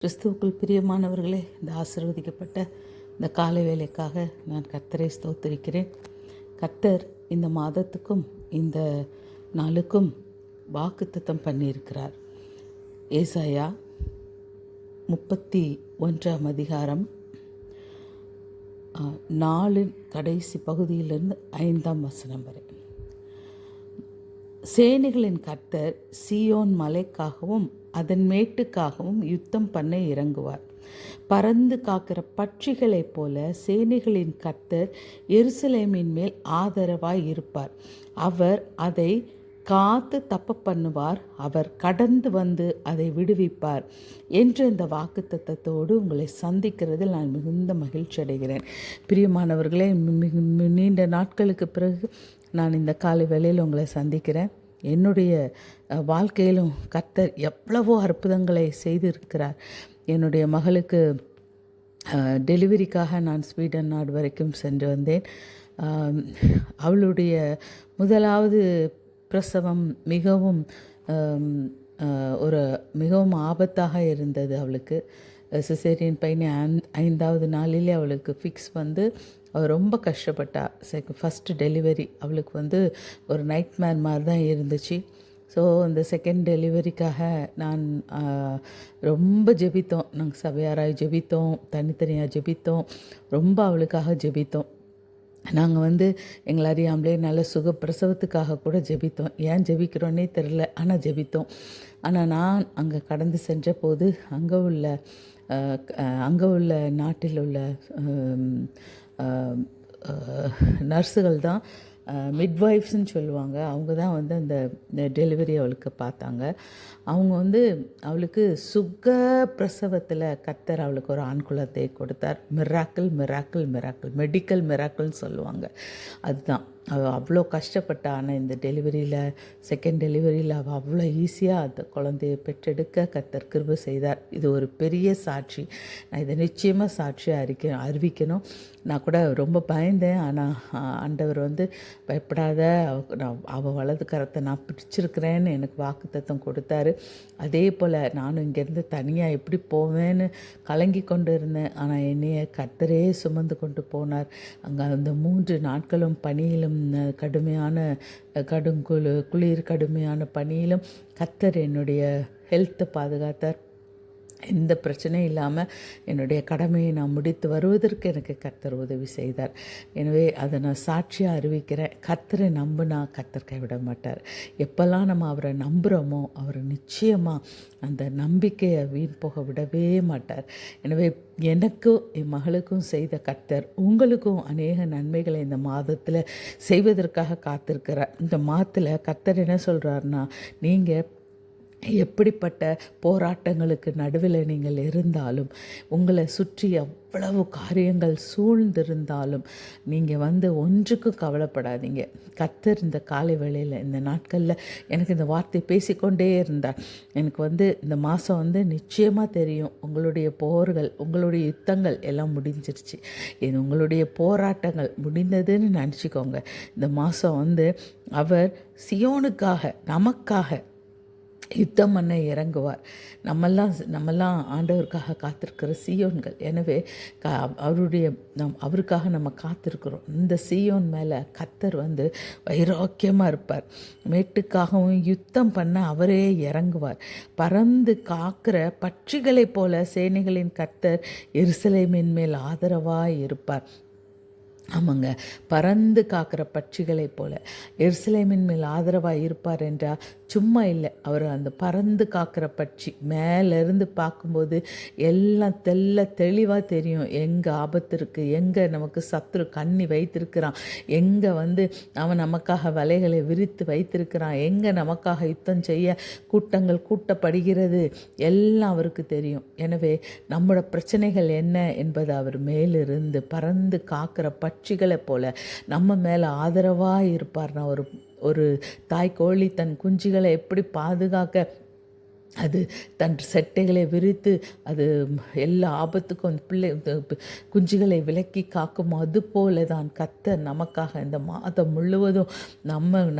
கிறிஸ்துவுக்குள் பிரியமானவர்களே, இந்த ஆசீர்வதிக்கப்பட்ட இந்த காலை வேலைக்காக நான் கர்த்தரை ஸ்தோத்திரிக்கிறேன். கர்த்தர் இந்த மாதத்துக்கும் இந்த நாளுக்கும் வாக்குத்தத்தம் பண்ணியிருக்கிறார். ஏசாயா 31 அதிகாரம் 4 கடைசி பகுதியிலிருந்து 5 வசனம் வரை. சேனைகளின் கர்த்தர் சீயோன் மலைக்காகவும் அதன் மேட்டுக்காகவும் யுத்தம் பண்ண இறங்குவார். பறந்து காக்கிற பட்சிகளைப் போல சேனைகளின் கர்த்தர் எருசலேமின் மேல் ஆதரவாய் இருப்பார். அவர் அதை காத்து தப்ப பண்ணுவார். அவர் கடந்து வந்து அதை விடுவிப்பார் என்ற இந்த வாக்குத்தத்தத்தோடு உங்களை சந்திக்கிறதில் நான் மிகுந்த மகிழ்ச்சி அடைகிறேன். பிரியமானவர்களே, நீண்ட நாட்களுக்கு பிறகு நான் இந்த காலை வேளையில் உங்களை சந்திக்கிறேன். என்னுடைய வாழ்க்கையிலும் கர்த்தர் எவ்வளவோ அற்புதங்களை செய்திருக்கிறார். என்னுடைய மகளுக்கு டெலிவரிக்காக நான் ஸ்வீடன் நாடு வரைக்கும் சென்று வந்தேன். அவளுடைய முதலாவது பிரசவம் மிகவும் ஆபத்தாக இருந்தது. அவளுக்கு சிசேரியன் பையனை 5வது நாளிலே அவளுக்கு ஃபிக்ஸ் வந்து அவள் ரொம்ப கஷ்டப்பட்டா. ஃபஸ்ட்டு டெலிவரி அவளுக்கு ஒரு நைட்மேர் மாதிரி தான் இருந்துச்சு. ஸோ இந்த செகண்ட் டெலிவரிக்காக நான் ரொம்ப ஜெபித்தோம். நாங்கள் சபையாராய் ஜெபித்தோம், தனித்தனியாக ஜெபித்தோம், ரொம்ப அவளுக்காக ஜெபித்தோம். நாங்கள் எங்களை அறியாமலே நல்ல பிரசவத்துக்காக கூட ஜெபித்தோம். ஏன் ஜெபிக்கிறோன்னே தெரில, ஆனால் ஜெபித்தோம். ஆனால் நான் அங்கே கடந்து சென்ற போது அங்கே உள்ள நாட்டில் உள்ள நர்ஸுகள் தான் மிட்வைஃப்ஸ்ன்னு சொல்லுவாங்க. அவங்க தான் அந்த டெலிவரி அவளுக்கு பார்த்தாங்க. அவங்க அவளுக்கு பிரசவத்தில் கர்த்தர் அவளுக்கு ஒரு ஆண் குலத்தை கொடுத்தார். மிராக்கிள் மெடிக்கல் மிராக்கிள்னு சொல்லுவாங்க. அதுதான் அவள் அவ்வளோ கஷ்டப்பட்டா. ஆனால் இந்த டெலிவரியில் செகண்ட் டெலிவரியில் அவள் அவ்வளோ ஈஸியாக அந்த குழந்தையை பெற்றெடுக்க கர்த்தர் கிருபை செய்தார். இது ஒரு பெரிய சாட்சி. நான் இதை நிச்சயமாக சாட்சியாக அறிவிக்கணும். நான் கூட ரொம்ப பயந்தேன். ஆனால் ஆண்டவர் பயப்படாத, அவள் வலது கரத்தை நான் பிடிச்சிருக்கிறேன்னு எனக்கு வாக்குத்தத்தம் கொடுத்தாரு. அதே போல் நானும் இங்கேருந்து தனியாக எப்படி போவேன்னு கலங்கி கொண்டு இருந்தேன். ஆனால் என்னைய கர்த்தரே சுமந்து கொண்டு போனார். அங்கே அந்த 3 நாட்களும் பனியிலும் கடுமையான குளிர் கடுமையான பனியிலும் கர்த்தர் என்னுடைய ஹெல்த்தை பாதுகாத்தார். எந்த பிரச்சனையும் இல்லாமல் என்னுடைய கடமையை நான் முடித்து வருவதற்கு எனக்கு கர்த்தர் உதவி செய்தார். எனவே அதை நான் சாட்சியாக அறிவிக்கிறேன். கர்த்தரை நம்பினா கர்த்தர் கைவிட மாட்டார். எப்போல்லாம் நம்ம அவரை நம்புகிறோமோ அவர் நிச்சயமாக அந்த நம்பிக்கையை வீண் போக விடவே மாட்டார். எனவே எனக்கும் என் மகளுக்கும் செய்த கர்த்தர் உங்களுக்கும் அநேக நன்மைகளை இந்த மாதத்தில் செய்வதற்காக காத்திருக்கிறார். இந்த மாதத்தில் கர்த்தர் என்ன சொல்கிறாருன்னா, நீங்கள் எப்படிப்பட்ட போராட்டங்களுக்கு நடுவில் நீங்கள் இருந்தாலும், உங்களை சுற்றி எவ்வளவு காரியங்கள் சூழ்ந்திருந்தாலும் நீங்கள் ஒன்றுக்கும் கவலைப்படாதீங்க. கர்த்தர் இந்த காலை வேளையில் இந்த நாட்களில் எனக்கு இந்த வார்த்தை பேசிக்கொண்டே இருந்தார். எனக்கு இந்த மாதம் நிச்சயமாக தெரியும், உங்களுடைய போர்கள், உங்களுடைய யுத்தங்கள் எல்லாம் முடிஞ்சிருச்சு, உங்களுடைய போராட்டங்கள் முடிந்ததுன்னு நினச்சிக்கோங்க. இந்த மாதம் அவர் சியோனுக்காக நமக்காக யுத்தம் பண்ண இறங்குவார். நம்மெல்லாம் ஆண்டவருக்காக காத்திருக்கிற சீயோன்கள். எனவே அவருக்காக நம்ம காத்திருக்கிறோம். இந்த சீயோன் மேலே கர்த்தர் வைராக்கியமாக இருப்பார். மேட்டுக்காகவும் யுத்தம் பண்ண அவரே இறங்குவார். பறந்து காக்கிற பட்சிகளைப் போல சேனைகளின் கர்த்தர் எருசலேமின் மேல் ஆதரவாய் இருப்பார். ஆமாங்க, பறந்து காக்கிற பட்சிகளைப் போல எருசலேமின் மேல் ஆதரவாக இருப்பார் என்றால் சும்மா இல்லை. அவர் அந்த பறந்து காக்கிற பட்சி மேலேருந்து பார்க்கும்போது எல்லாம் தெளிவாக தெரியும். எங்கே ஆபத்து இருக்குது, எங்கே நமக்கு சத்துரு கண்ணி வைத்திருக்கிறான், எங்கே அவன் நமக்காக வலைகளை விரித்து வைத்திருக்கிறான், எங்கே நமக்காக யுத்தம் செய்ய கூட்டங்கள் கூட்டப்படுகிறது, எல்லாம் அவருக்கு தெரியும். எனவே நம்மளோட பிரச்சனைகள் என்ன என்பது அவர் மேலிருந்து பறந்து காக்கிற பட்சிகளை போல நம்ம மேலே ஆதரவாக இருப்பார்னா, ஒரு தாய் கோழி தன் குஞ்சுகளை எப்படி பாதுகாக்க அது தன் செட்டைகளை விரித்து அது எல்லா ஆபத்துக்கும் அந்த குஞ்சுகளை விலக்கி காக்கும். அதுபோல தான் கர்த்தர் நமக்காக இந்த மாதம் முழுவதும்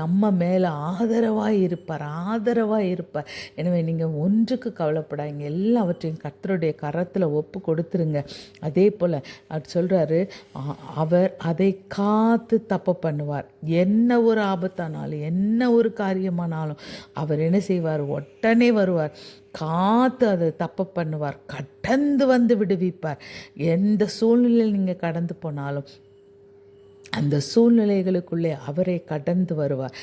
நம்ம மேலே ஆதரவாக இருப்பார். எனவே நீங்கள் ஒன்றுக்கு கவலைப்படாதீங்க, எல்லாவற்றையும் கர்த்தருடைய கரத்தில் ஒப்பு கொடுத்துருங்க. அதே போல் அவர் சொல்கிறாரு, அவர் அதை காத்து தப்பு பண்ணுவார். என்ன ஒரு ஆபத்தானாலும் என்ன ஒரு காரியமானாலும் அவர் என்ன செய்வார்? உடனே வருவார், காத்து அதை தப்பு பண்ணுவார், கடந்து வந்து விடுவிப்பார். எந்த சூழ்நிலையில் நீங்கள் கடந்து போனாலும் அந்த சூழ்நிலைகளுக்குள்ளே அவரை கடந்து வருவார்.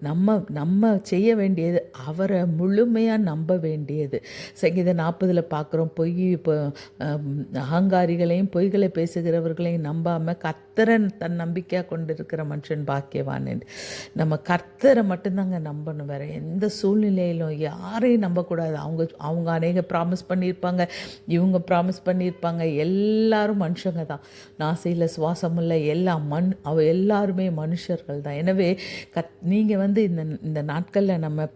நம்ம செய்ய வேண்டியது அவரை முழுமையாக நம்ப வேண்டியது. சங்கீதம் 40 பார்க்குறோம், அகங்காரிகளையும் பொய்களை பேசுகிறவர்களையும் நம்பாமல் கர்த்தரன் தன் நம்பிக்கையாக கொண்டு இருக்கிற மனுஷன் பாக்கியவான் என்று. நம்ம கர்த்தரை மட்டும்தாங்க நம்பணும், வேறு எந்த சூழ்நிலையிலும் யாரையும் நம்பக்கூடாது. அவங்க அநேக ப்ராமிஸ் பண்ணியிருப்பாங்க, இவங்க ப்ராமிஸ் பண்ணியிருப்பாங்க, எல்லாரும் மனுஷங்க தான், நாசியில் சுவாசம் இல்லை, அவ எல்லாருமே மனுஷர்கள் தான். எனவே நீங்கள் இந்த நாட்களில் நம்ம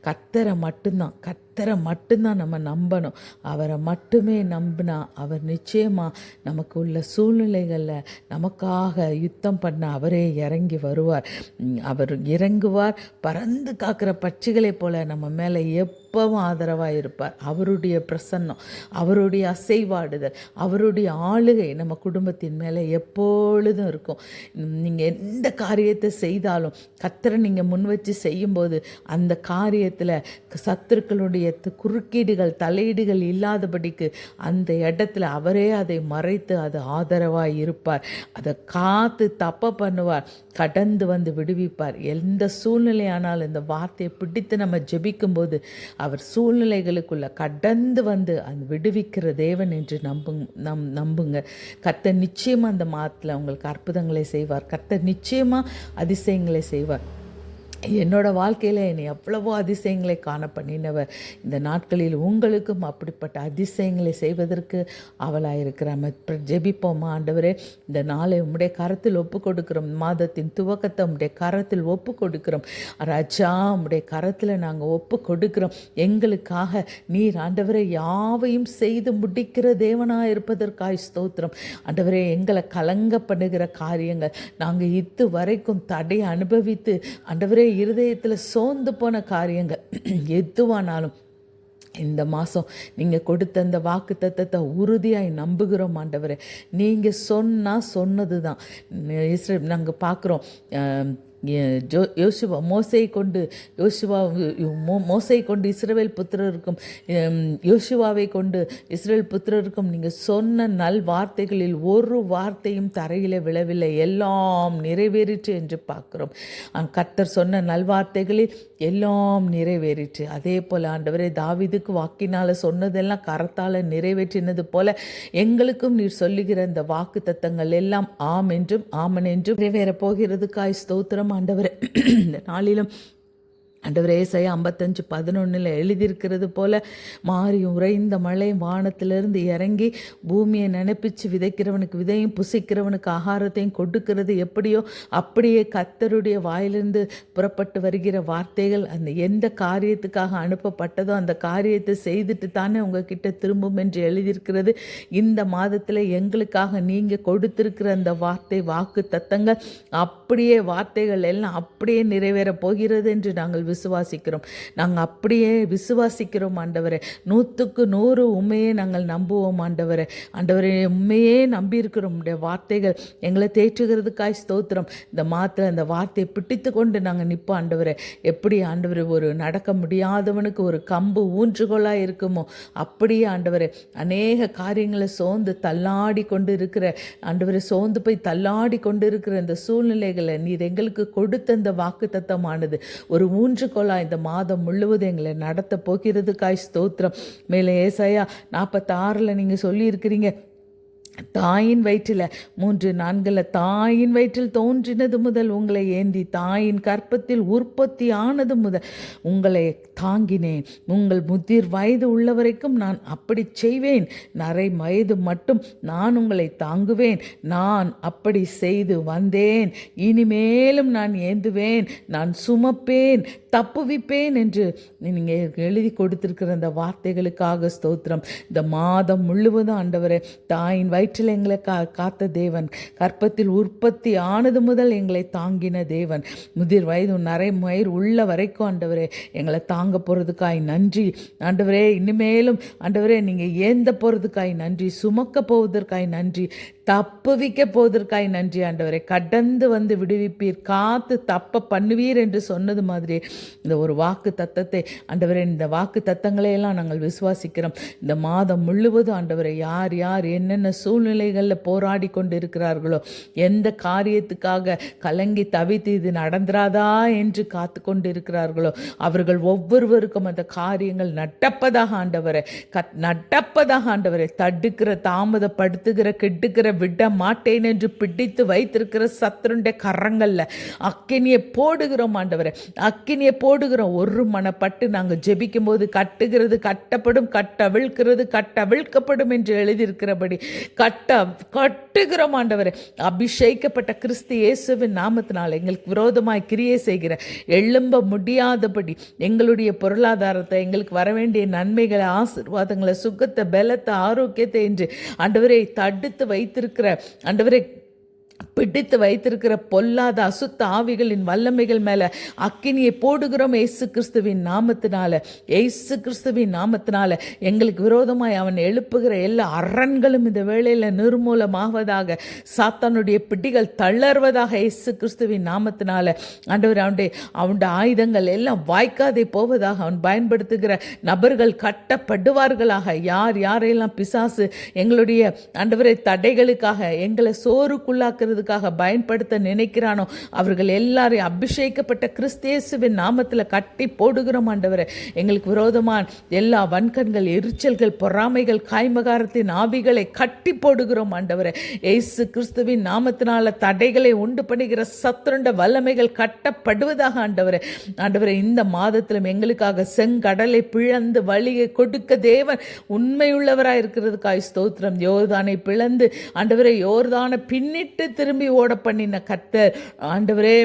கர்த்தரை மட்டும்தான் நம்ம நம்பணும். அவரை மட்டுமே நம்பினா அவர் நிச்சயமாக நமக்கு உள்ள சூழ்நிலைகளில் நமக்காக யுத்தம் பண்ண அவரே இறங்கி வருவார். அவர் இறங்குவார், பறந்து காக்கிற பட்சிகளைப் போல நம்ம மேலே எப்பவும் ஆதரவாக இருப்பார். அவருடைய பிரசன்னம், அவருடைய அசைவாடுதல், அவருடைய ஆளுகை நம்ம குடும்பத்தின் மேலே எப்பொழுதும் இருக்கும். நீங்கள் எந்த காரியத்தை செய்தாலும் கர்த்தரை நீங்கள் முன் வச்சு செய்யும்போது அந்த காரியத்தில் சத்துருக்களுடைய குறுக்கீடுகள் தலையீடுகள் இல்லாதபடிக்கு அந்த இடத்துல அவரே அதை மறைத்து அது ஆதரவாக இருப்பார். அதை காத்து தப்ப பண்ணுவார், கடந்து வந்து விடுவிப்பார். எந்த சூழ்நிலையானாலும் இந்த வார்த்தையை பிடித்து நம்ம ஜெபிக்கும்போது அவர் சூழ்நிலைகளுக்குள்ள கடந்து வந்து அந்த விடுவிக்கிற தேவன் என்று நம்புங்க. கர்த்தர் நிச்சயமாக அந்த மாதத்தில் உங்களுக்கு அற்புதங்களை செய்வார். கர்த்தர் நிச்சயமாக அதிசயங்களை செய்வார். என்னோட வாழ்க்கையில் என்னை எவ்வளவோ அதிசயங்களை காண பண்ணினவர். இந்த நாட்களில் உங்களுக்கும் அப்படிப்பட்ட அதிசயங்களை செய்வதற்கு அவளாக இருக்கிறார். ஜெபிப்போமா? ஆண்டவரே, இந்த நாளை உம்முடைய கரத்தில் ஒப்பு கொடுக்கிறோம். மாதத்தின் துவக்கத்தை உம்முடைய கரத்தில் ஒப்பு கொடுக்கிறோம். ராஜா, உம்முடைய கரத்தில் நாங்கள் ஒப்பு கொடுக்கிறோம். எங்களுக்காக நீர் ஆண்டவரே யாவையும் செய்து முடிக்கிற தேவனாக இருப்பதற்காய் ஸ்தோத்திரம். ஆண்டவரே, எங்களை கலங்க பண்ணுகிற காரியங்கள் நாங்கள் வரைக்கும் தடையை அனுபவித்து ஆண்டவரே இருதயத்தில் சோர்ந்து போன காரியங்கள் எதுவானாலும் இந்த மாதம் நீங்கள் கொடுத்த அந்த வாக்கு தத்தத்தை உறுதியாய் நம்புகிறோம். ஆண்டவரே, நீங்கள் சொன்னது தான். நாங்கள் பார்க்குறோம், மோசை கொண்டு இஸ்ரவேல் புத்திரருக்கும் யோசுவாவை கொண்டு இஸ்ரவேல் புத்திரருக்கும் நீங்கள் சொன்ன நல் வார்த்தைகளில் ஒரு வார்த்தையும் தரையில் விழவில்லை, எல்லாம் நிறைவேறிற்று என்று பார்க்கிறோம். கர்த்தர் சொன்ன நல்வார்த்தைகளில் எல்லாம் நிறைவேறிற்று. அதே போல் ஆண்டவரே, தாவீதுக்கு வாக்கினால் சொன்னதெல்லாம் கரத்தால் நிறைவேற்றினது போல எங்களுக்கும் நீர் சொல்லுகிற இந்த வாக்கு தத்தங்கள் எல்லாம் ஆம் என்றும் ஆமன் என்றும் நிறைவேற போகிறதுக்காய் ஸ்தோத்திரம். ஆண்டவரே, இந்த நாளிலும் ஆண்டவரே, ஏசாயா 55:11 எழுதியிருக்கிறது போல மாறி உறைந்த மழை வானத்திலிருந்து இறங்கி பூமியை நினைப்பிச்சு விதைக்கிறவனுக்கு விதையும் புசிக்கிறவனுக்கு ஆகாரத்தையும் கொடுக்கிறது எப்படியோ அப்படியே கர்த்தருடைய வாயிலிருந்து புறப்பட்டு வருகிற வார்த்தைகள் அந்த எந்த காரியத்துக்காக அனுப்பப்பட்டதோ அந்த காரியத்தை செய்துட்டு தானே உங்ககிட்ட திரும்பும் என்று எழுதியிருக்கிறது. இந்த மாதத்தில் எங்களுக்காக நீங்கள் கொடுத்திருக்கிற அந்த வாக்கு தத்தங்கள் அப்படியே வார்த்தைகள் எல்லாம் அப்படியே நிறைவேற போகிறது என்று நாங்கள் நாங்கள் அப்படியே விசுவாசிக்கிறோம். ஆண்டவரே, 100க்கு 100 உண்மையே நாங்கள் நம்புவோம். ஆண்டவரே, உண்மையே நம்பியிருக்கிறோம். உடைய வார்த்தைகள் எங்களை தேற்றுகிறதுக்காய் ஸ்தோத்திரம். இந்த மாத்திரம் இந்த வார்த்தையை பிடித்து கொண்டு நாங்கள் நிற்போம். ஆண்டவரே, எப்படி ஆண்டவரே ஒரு நடக்க முடியாதவனுக்கு ஒரு கம்பு ஊன்றுகோலாக இருக்குமோ அப்படியே ஆண்டவரே அநேக காரியங்களை சோர்ந்து தள்ளாடி கொண்டு இருக்கிற ஆண்டவரே, சோர்ந்து போய் தள்ளாடி கொண்டு இருக்கிற இந்த சூழ்நிலைகளை நீர் எங்களுக்கு கொடுத்த இந்த வாக்கு தத்தமானது ஒரு ஊன்றுகோலா இந்த மாதம் முழுவதும் எங்களை நடத்த போகிறதுக்காய் ஸ்தோத்திரம். மேலே ஏசாயா 46 நீங்கள் சொல்லியிருக்கிறீங்க, தாயின் வயிற்றில் 3-4 தாயின் வயிற்றில் தோன்றினது முதல் உங்களை ஏந்தி தாயின் கற்பத்தில் உற்பத்தி ஆனது முதல் உங்களை தாங்கினேன். உங்கள் முதிர் வயது உள்ளவரைக்கும் நான் அப்படி செய்வேன். நரை வயது மட்டும் நான் உங்களை தாங்குவேன். நான் அப்படி செய்து வந்தேன். இனிமேலும் நான் ஏந்துவேன். நான் சுமப்பேன். தப்புவிப்பேன் என்று நீங்கள் எழுதி கொடுத்திருக்கிற அந்த வார்த்தைகளுக்காக ஸ்தோத்திரம். இந்த மாதம் முழுவதும் ஆண்டவரே, தாயின் வயிற்றில் எங்களை காத்த தேவன், கற்பத்தில் உற்பத்தி ஆனது முதல் எங்களை தாங்கின தேவன், முதிர் வயது நரை மயிர் உள்ள வரைக்கும் ஆண்டவரே எங்களை தாங்க போகிறதுக்காய் நன்றி ஆண்டவரே. இனிமேலும் ஆண்டவரே நீங்கள் ஏந்த போகிறதுக்காய் நன்றி, சுமக்க போவதற்காய் நன்றி, தப்புவிக்க போவதற்காய் நன்றி ஆண்டவரே. கடந்து வந்து விடுவிப்பீர், காத்து தப்ப பண்ணுவீர் என்று சொன்னது மாதிரி இந்த ஒரு வாக்கு தத்தத்தை ஆண்டவரே, இந்த வாக்கு தத்தங்களையெல்லாம் நாங்கள் விசுவாசிக்கிறோம். இந்த மாதம் முழுவதும் ஆண்டவரே, யார் யார் என்னென்ன சூழ்நிலைகளில் போராடி கொண்டு இருக்கிறார்களோ, எந்த காரியத்துக்காக கலங்கி தவித்து இது நடந்துராதா என்று காத்து கொண்டு இருக்கிறார்களோ, அவர்கள் ஒவ்வொருவருக்கும் அந்த காரியங்கள் நடப்பதாக ஆண்டவரே, நடப்பதாக ஆண்டவரே. தடுக்கிற, தாமதப்படுத்துகிற, கெட்டுக்கிற விட மாட்டேன் என்று பிடித்து வைத்திருக்கிற சத்துருண்ட கரங்கள்ல அக்கினியை போடுகிறோம் ஆண்டவரே, அக்கினியை போடுகிறோம். ஒரு மனப்பட்டு நாங்கள் ஜெபிக்கும் போது கட்டுகிறது கட்டப்படும், கட்டவிழ்க்கிறது கட்டவிழ்க்கப்படும் என்று எழுதியிருக்கிறபடி கட்டுகிறோம் ஆண்டவரே. அபிஷேகப்பட்ட கிறிஸ்து இயேசுவின் நாமத்தினால் எங்களுக்கு விரோதமாய் கிரியை செய்கிற, எழும்ப முடியாதபடி எங்களுடைய பொருளாதாரத்தை, எங்களுக்கு வர வேண்டிய நன்மைகளை, ஆசீர்வாதங்களை, சுகத்தை, பலத்தை, ஆரோக்கியத்தை என்று ஆண்டவரை தடுத்து வைத்திருக்கிற ஆண்டவரை, பிடித்து வைத்திருக்கிற பொல்லாத அசுத்த ஆவிகளின் வல்லமைகள் மேல அக்கினியை போடுகிறோம் இயேசு கிறிஸ்துவின் நாமத்தினால. இயேசு கிறிஸ்துவின் நாமத்தினால எங்களுக்கு விரோதமாய் அவன் எழுப்புகிற எல்லா அரண்களும் இந்த வேளையில நிர்மூலமாவதாக, சாத்தானுடைய பிடிகள் தளர்வதாக இயேசு கிறிஸ்துவின் நாமத்தினால. ஆண்டவர், அவனுடைய ஆயுதங்கள் எல்லாம் வாய்க்காதே போவதாக, அவன் பயன்படுத்துகிற நபர்கள் கட்டப்படுவார்களாக. யார் யாரெல்லாம் பிசாசு எங்களுடைய ஆண்டவரை தடைகளுக்காக, எங்களை சோறுக்குள்ளாக்குறதுக்காக பயன்படுத்த நினைக்கிறானோ, அவர்கள் எல்லாரையும் அபிஷேகப்பட்ட கிறிஸ்து இயேசுவின் நாமத்தில் கட்டி போடுகிறோம் ஆண்டவரே. எங்களுக்கு விரோதமான எல்லா வன்கண்கள், எரிச்சல்கள், பொறாமைகள், காய்மகாரத்தின் ஆவிகளை கட்டி போடுகிறோம் ஆண்டவரே. இயேசு கிறிஸ்துவின் நாமத்தினால தடைகளை உண்டு பண்ணுகிற சத்துருண்ட வல்லமைகள் கட்டப்படுவதாக ஆண்டவரே. ஆண்டவரே, இந்த மாதத்திலும் எங்களுக்காக செங்கடலை பிளந்து வழியை கொடுக்க தேவன் உண்மையுள்ளவராய் இருக்கிறதுக்காய் ஸ்தோத்திரம். யோர்தானை பிளந்து ஆண்டவரே, யோர்தானை பின்னிட்டு திரும்பி ஓட பண்ணின கர்த்தர் ஆண்டவரே,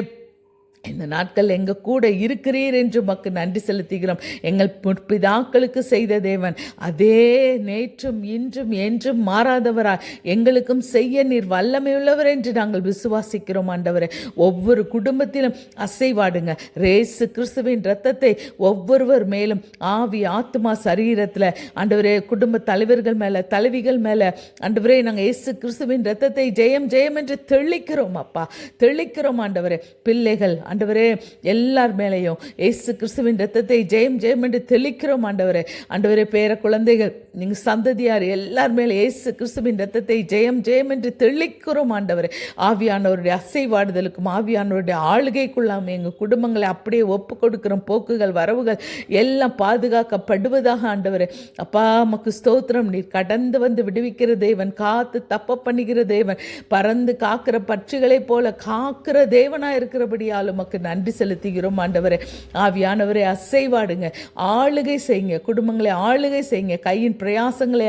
இந்த நாட்கள் எங்க கூட இருக்கிறீர் என்று உமக்கு நன்றி செலுத்துகிறோம். எங்கள் பிதாக்களுக்கு செய்த தேவன் அதே நேற்றும் இன்றும் என்றும் மாறாதவராய் எங்களுக்கும் செய்ய நீர் வல்லமையுள்ளவர் என்று நாங்கள் விசுவாசிக்கிறோம் ஆண்டவரே. ஒவ்வொரு குடும்பத்திலும் அசைவாடுங்க. இயேசு கிறிஸ்துவின் இரத்தத்தை ஒவ்வொருவர் மேலும், ஆவி, ஆத்மா, சரீரத்தில் ஆண்டவரே, குடும்ப தலைவர்கள் மேல, தலைவிகள் மேல ஆண்டவரே, நாங்கள் இயேசு கிறிஸ்துவின் இரத்தத்தை ஜெயம் ஜெயம் என்று தெளிக்கிறோம் அப்பா, தெளிக்கிறோம் ஆண்டவரே. பிள்ளைகள் ஆண்டவரே, எல்லார் மேலேயும் இயேசு கிறிஸ்துவின் இரத்தத்தை ஜெயம் ஜெயம் என்று தெளிக்கிறோம் ஆண்டவரே. ஆண்டவரே, பேர குழந்தைகள், நீங்கள் சந்ததியார் எல்லார் மேலே இயேசு கிறிஸ்துவின் இரத்தத்தை ஜெயம் ஜெயம் என்று தெளிக்கிறோம் ஆண்டவரே. ஆவியானவருடைய அசைவாடுதலுக்கும் ஆவியானவருடைய ஆளுகைக்குள்ளாமல் எங்கள் குடும்பங்களை அப்படியே ஒப்பு கொடுக்கிறோம். போக்குகள், வரவுகள் எல்லாம் பாதுகாக்கப்படுவதாக ஆண்டவரே. அப்பா, நமக்கு ஸ்தோத்திரம். நீர் கடந்து வந்து விடுவிக்கிற தேவன், காத்து தப்ப பண்ணுகிற தேவன், பறந்து காக்கிற பட்சிகளை போல காக்கிற தேவனாக இருக்கிறபடியாலும் உமக்கு நன்றி செலுத்துகிறோம் ஆண்டவரே. ஆவியானவரே, அசைவாடுங்க, ஆளுகை செய்யுங்க, குடும்பங்களை ஆளுகை செய்யுங்க, கையின் பிரயாசங்களை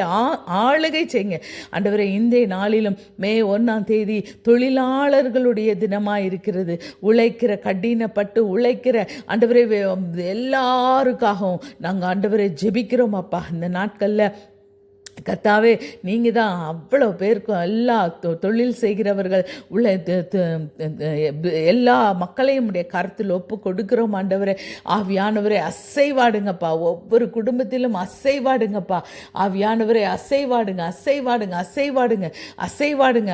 ஆளுகை செய்யுங்க ஆண்டவரே. இந்த நாளிலும் மே 1 தொழிலாளர்களுடைய தினமாக இருக்கிறது. உழைக்கிற, கடினப்பட்டு உழைக்கிற ஆண்டவரே எல்லாருக்காகவும் நாங்கள் ஆண்டவரை ஜெபிக்கிறோம் அப்பா. இந்த நாட்களில் கர்த்தாவே, நீங்கள் தான் அவ்வளோ பேருக்கும், எல்லா தொழில் செய்கிறவர்கள் உள்ள எல்லா மக்களையும் உடைய கருத்தில் ஒப்பு கொடுக்கிறோம் ஆண்டவரே. ஆவியானவரே, அசைவாடுங்கப்பா, ஒவ்வொரு குடும்பத்திலும் அசைவாடுங்கப்பா. ஆவியானவரே, அசைவாடுங்க, அசைவாடுங்க, அசைவாடுங்க, அசைவாடுங்க.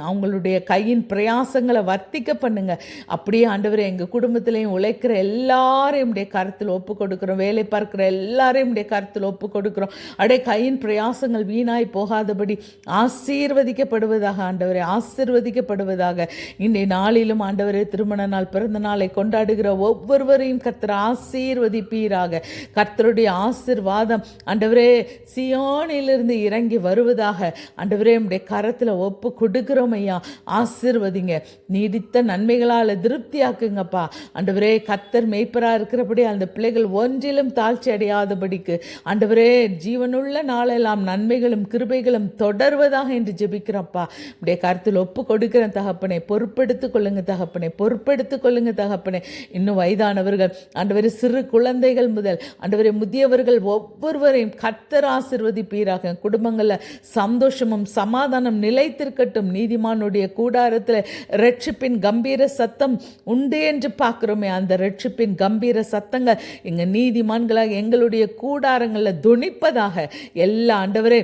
அவங்களுடைய கையின் பிரயாசங்களை வர்த்திக்க பண்ணுங்க. அப்படியே ஆண்டவரே, எங்கள் குடும்பத்திலையும் உழைக்கிற எல்லாரையும் உடைய கருத்தில் ஒப்பு கொடுக்குறோம். வேலை பார்க்கிற எல்லாரையும் உடைய கருத்தில் ஒப்பு கொடுக்குறோம். அப்படியே கையின் பிரயாசங்கள் வீணாய் போகாதபடி ஆசீர்வதிக்கப்படுவதாக ஆண்டவரே, ஆசீர்வதிக்கப்படுவதாக. இன்றைய நாளிலும் ஆண்டவரே, திருமண நாள், பிறந்த நாளை கொண்டாடுகிற ஒவ்வொருவரையும் கர்த்தர் ஆசீர்வதிப்பீராக. கர்த்தருடைய ஆசீர்வாதம் ஆண்டவரே சியோனிலிருந்து இறங்கி வருவதாக ஆண்டவரே உம்முடைய கரத்தில் ஒப்பு கொடுக்கிறோம் ஐயா. ஆசீர்வதிங்க, நீடித்த நன்மைகளால் திருப்தியாக்குங்கப்பா ஆண்டவரே. கர்த்தர் மேய்ப்பராக இருக்கிறபடி அந்த பிள்ளைகள் ஒன்றிலும் தாழ்ச்சி அடையாதபடிக்கு ஆண்டவரே, ஜீவனுள்ள நாளெல்லாம் நாட்களெல்லாம் நன்மைகளும் கிருபைகளும் தொடர்வதாக என்று ஜெபிக்கிறோம்ப்பா. அப்படியே கருத்தில் ஒப்பு கொடுக்கிறேன் தகப்பனே. பொறுப்பெடுத்துக் கொள்ளுங்க தகப்பனே, பொறுப்பெடுத்துக் கொள்ளுங்க தகப்பனே. இன்னும் வயதானவர்கள் ஆண்டவரே, சிறு குழந்தைகள் முதல் ஆண்டவரே முதியவர்கள் ஒவ்வொருவரையும் கர்த்தர் ஆசீர்வதிப்பீராக. குடும்பங்களில் சந்தோஷமும் சமாதானம் நிலைத்திருக்கட்டும். நீதிமானுடைய கூடாரத்தில் ரட்சிப்பின் கம்பீர சத்தம் உண்டு என்று பார்க்கிறோமே, அந்த ரட்சிப்பின் கம்பீர சத்தங்கள் எங்க நீதிமான்களாக எங்களுடைய கூடாரங்களில் துணிப்பதாக. எல்லா ஆண்டவரே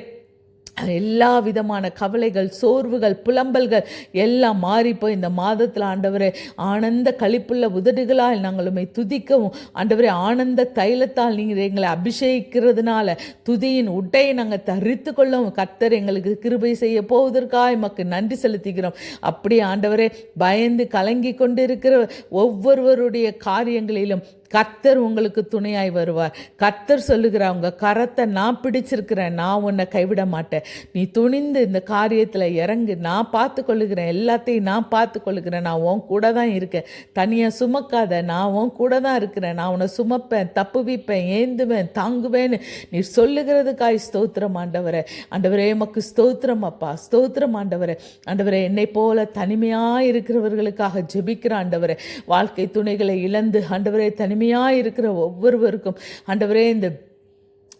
எல்லா விதமான கவலைகள், சோர்வுகள், புலம்பல்கள் எல்லாம் மாறிப்போய் இந்த மாதத்தில் ஆண்டவரே ஆனந்த களிப்புள்ள உதடுகளால் நாங்கள் உம்மை துதிக்கவும், ஆண்டவரே ஆனந்த தைலத்தால் நீங்கள் எங்களை அபிஷேகிக்கிறதுனால துதியின் உட்டையை நாங்கள் தரித்து கொள்ளவும் கர்த்தர் எங்களுக்கு கிருபை செய்ய போவதற்காக எமக்கு நன்றி செலுத்துகிறோம். அப்படியே ஆண்டவரே பயந்து கலங்கி கொண்டிருக்கிற ஒவ்வொருவருடைய காரியங்களிலும் கர்த்தர் உங்களுக்கு துணையாய் வருவார். கர்த்தர் சொல்லுகிறார், உங்க கரத்தை நான் பிடிச்சிருக்கிறேன், நான் உன்னை கைவிட மாட்டேன், நீ துணிந்து இந்த காரியத்தில் இறங்கு, நான் பார்த்து கொள்ளுகிறேன், எல்லாத்தையும் நான் பார்த்து கொள்ளுகிறேன், நான் உன் கூட தான் இருக்கேன், தனியாக சுமக்காத, நான் உன் கூட தான் இருக்கிறேன், நான் உன்னை சுமப்பேன், தப்புவிப்பேன், ஏந்துவேன், தாங்குவேன்னு நீ சொல்லுகிறதுக்காய் ஸ்தோத்திரம் ஆண்டவரே. ஆண்டவரே எமக்கு ஸ்தோத்திரம் அப்பா, ஸ்தோத்திரம் ஆண்டவரே. ஆண்டவரே என்னை போல தனிமையாக இருக்கிறவர்களுக்காக ஜெபிக்கிற ஆண்டவரே, வாழ்க்கை துணைகளை இழந்து ஆண்டவரே தனிமையாக இருக்கிற ஒவ்வொருவருக்கும் ஆண்டவரே இந்த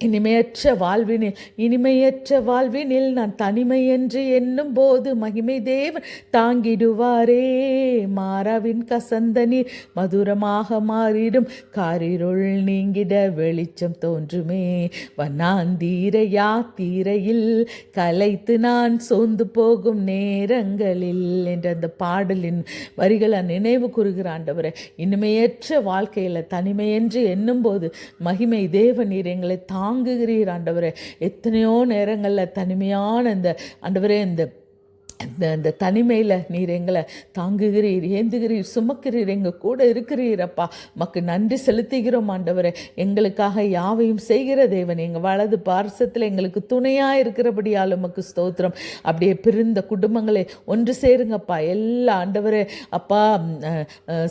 இனிமையற்ற வாழ்வினில் நான் தனிமை என்று எண்ணும் போது மகிமை தேவன் தாங்கிடுவாரே. மாறாவின் கசந்த நீர் மதுரமாக மாறிடும், காரிருள் நீங்கிட வெளிச்சம் தோன்றுமே. வண்ணாந்தீரையா தீரையில் கலைத்து நான் சோர்ந்து போகும் நேரங்களில் என்ற அந்த பாடலின் வரிகளை நினைவு கூறுகிற ஆண்டவரே, இனிமையற்ற வாழ்க்கையில் தனிமை என்று எண்ணும் போது மகிமை தேவன் நீர் எங்களை தாங்குகிறீர் ஆண்டவரே. எத்தனையோ நேரங்களில் தனிமையான இந்த ஆண்டவரே இந்த தனிமையில் நீர் எங்களை தாங்குகிறீர், ஏந்துகிறீர், சுமக்கிறீர், எங்கள் கூட இருக்கிறீரப்பா. மக்கு நன்றி செலுத்துகிறோம் ஆண்டவரே. எங்களுக்காக யாவையும் செய்கிற தேவன், எங்கள் வலது பார்சத்தில் எங்களுக்கு துணையாக இருக்கிறபடியால் உமக்கு ஸ்தோத்திரம். அப்படியே பிரிந்த குடும்பங்களை ஒன்று சேருங்கப்பா. எல்லா ஆண்டவரே அப்பா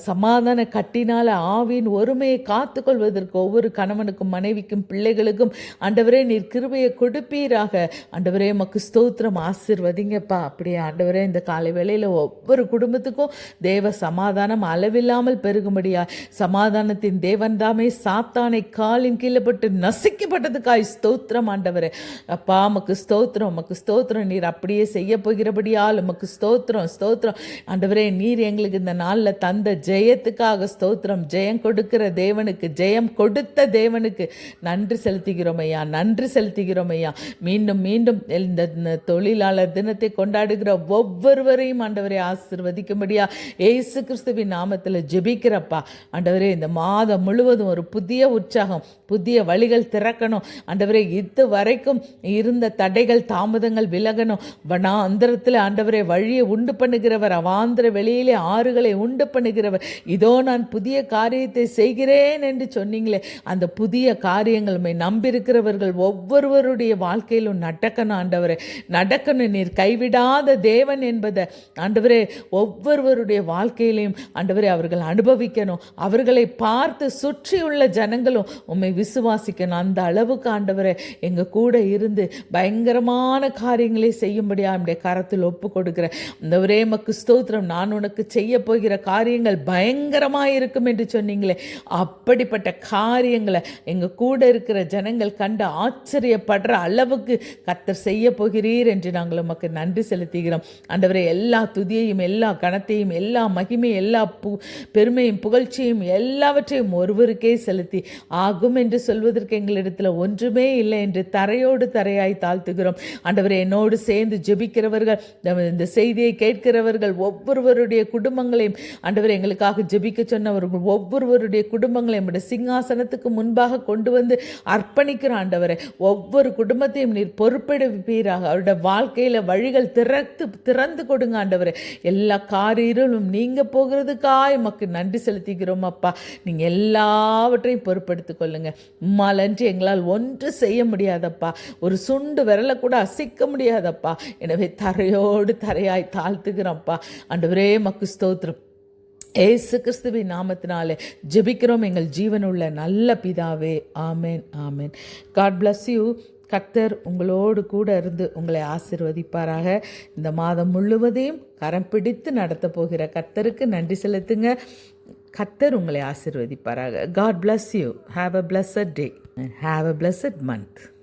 சமாதான கட்டினால ஆவியின் ஒருமையை காத்துக்கொள்வதற்கு ஒவ்வொரு கணவனுக்கும் மனைவிக்கும் பிள்ளைகளுக்கும் ஆண்டவரே நீர் கிருபையை கொடுப்பீராக. ஆண்டவரே உமக்கு ஸ்தோத்திரம், ஆசீர்வதிங்கப்பா. அப்படியே ஆண்டவரே இந்த காலை வேளையில் ஒவ்வொரு குடும்பத்துக்கும் தேவ சமாதானம் அளவில்லாமல் பெருகும்படியா, சமாதானத்தின் தேவன் தாமே சாத்தானை காலின் கீழே பட்டு நசிக்கப்பட்டதுக்காய் ஸ்தோத்திரம் ஆண்டவரே. அப்பா உமக்கு ஸ்தோத்திரம், உமக்கு ஸ்தோத்திரம். நீர் அப்படியே செய்ய போகிறபடியால் உமக்கு ஸ்தோத்திரம், ஸ்தோத்திரம் ஆண்டவரே. நீர் எங்களுக்கு இந்த நாளில் தந்த ஜெயத்துக்காக ஸ்தோத்திரம். ஜெயம் கொடுக்கிற தேவனுக்கு, ஜெயம் கொடுத்த தேவனுக்கு நன்றி செலுத்துகிறோம் ஐயா, நன்றி செலுத்துகிறோம் ஐயா. மீண்டும் மீண்டும் இந்த தொழிலாளர் தினத்தை கொண்டாடுகிற ஒவ்வொருவரையும் ஆண்டவரே ஆசீர்வதிக்கும்படியா இயேசு கிறிஸ்துவின் நாமத்தில் ஜெபிக்கிறப்பா. ஆண்டவரே இந்த மாதம் முழுவதும் ஒரு புதிய உற்சாகம், புதிய வழிகள் திறக்கணும் ஆண்டவரே. இது வரைக்கும் இருந்த தடைகள் தாமதங்கள் விலகணும். வனாந்திரத்தில் ஆண்டவரே வழியை உண்டு பண்ணுகிறவர், அவாந்திர வெளியிலே ஆறுகளை உண்டு பண்ணுகிறவர். இதோ நான் புதிய காரியத்தை செய்கிறேன் என்று சொன்னீங்களே, அந்த புதிய காரியங்கள் நம்பியிருக்கிறவர்கள் ஒவ்வொருவருடைய வாழ்க்கையிலும் நடக்கணும் ஆண்டவரே, நடக்கணும். நீர் கைவிடாத தேவன் என்பதை ஆண்டவரே ஒவ்வொருவருடைய வாழ்க்கையிலையும் ஆண்டவரே அவர்கள் அனுபவிக்கணும். அவர்களை பார்த்து சுற்றியுள்ள ஜனங்களும் உம்மை விசுவாசிக்கணும். அந்த அளவுக்கு ஆண்டவரே எங்க கூட இருந்து பயங்கரமான காரியங்களை செய்யும்படியா நம்முடைய கரத்தில் ஒப்பு கொடுக்கிறேன். இந்த ஒரே மக்கு ஸ்தோத்திரம். நான் உனக்கு செய்ய போகிற காரியங்கள் பயங்கரமாக இருக்கும் என்று சொன்னீங்களே, அப்படிப்பட்ட காரியங்களை எங்க கூட இருக்கிற ஜனங்கள் கண்டு ஆச்சரியப்படுற அளவுக்கு கர்த்தர் செய்ய போகிறீர் என்று நாங்கள் உமக்கு நன்றி செலுத்துகிறோம் ஆண்டவரே. எல்லா துதியையும், எல்லா கணத்தையும், எல்லா மகிமையும், எல்லா பெருமையும், புகழ்ச்சியும் எல்லாவற்றையும் ஒருவருக்கே செலுத்தி ஆகும் என்று சொல்வதற்கு எங்களிடத்தில் ஒன்றுமே இல்லை என்று தரையோடு தரையாய் தாழ்த்துகிறோம் ஆண்டவரே. என்னோடு சேர்ந்து ஜெபிக்கிறவர்கள், இந்த செய்தியை கேட்கிறவர்கள் ஒவ்வொருவருடைய குடும்பங்களையும் ஆண்டவரே எங்களுக்காக ஜெபிக்க சொன்னவர்கள் ஒவ்வொருவருடைய குடும்பங்களையும் சிங்காசனத்துக்கு முன்பாக கொண்டு வந்து அர்ப்பணிக்கிற ஆண்டவரே. ஒவ்வொரு குடும்பத்தையும் நீர் பொறுப்பெடுப்பீராக. அவருடைய வாழ்க்கையில வழிகள் திறந்து கொடுங்க ஆண்டவரே. எல்லா காரியங்களும் நீங்க போகிறதுக்காய் மக்கு நன்றி செலுத்திக்கிறோம் அப்பா. நீங்க எல்லாவற்றையும் பொறுப்படுத்திக் கொள்ளுங்க. உம்மாலன்றி எங்களால் ஒன்று செய்ய முடியாதப்பா, ஒரு சுண்டு விரலை கூட அசைக்க முடியாதப்பா. எனவே தரையோடு தரையாய் தாழ்த்துக்கிறோம்ப்பா ஆண்டவரே. மக்கு ஸ்தோத்திரம். ஏசு கிறிஸ்துவின் நாமத்தினாலே ஜெபிக்கிறோம் எங்கள் ஜீவனுள்ள நல்ல பிதாவே. ஆமேன், ஆமேன். God bless you. கர்த்தர் உங்களோடு கூட இருந்து உங்களை ஆசீர்வதிப்பாராக. இந்த மாதம் முழுவதையும் கரம் பிடித்து நடத்த போகிற கர்த்தருக்கு நன்றி செலுத்துங்க. கர்த்தர் உங்களை ஆசீர்வதிப்பாராக. God bless you. Have a blessed day and have a blessed month.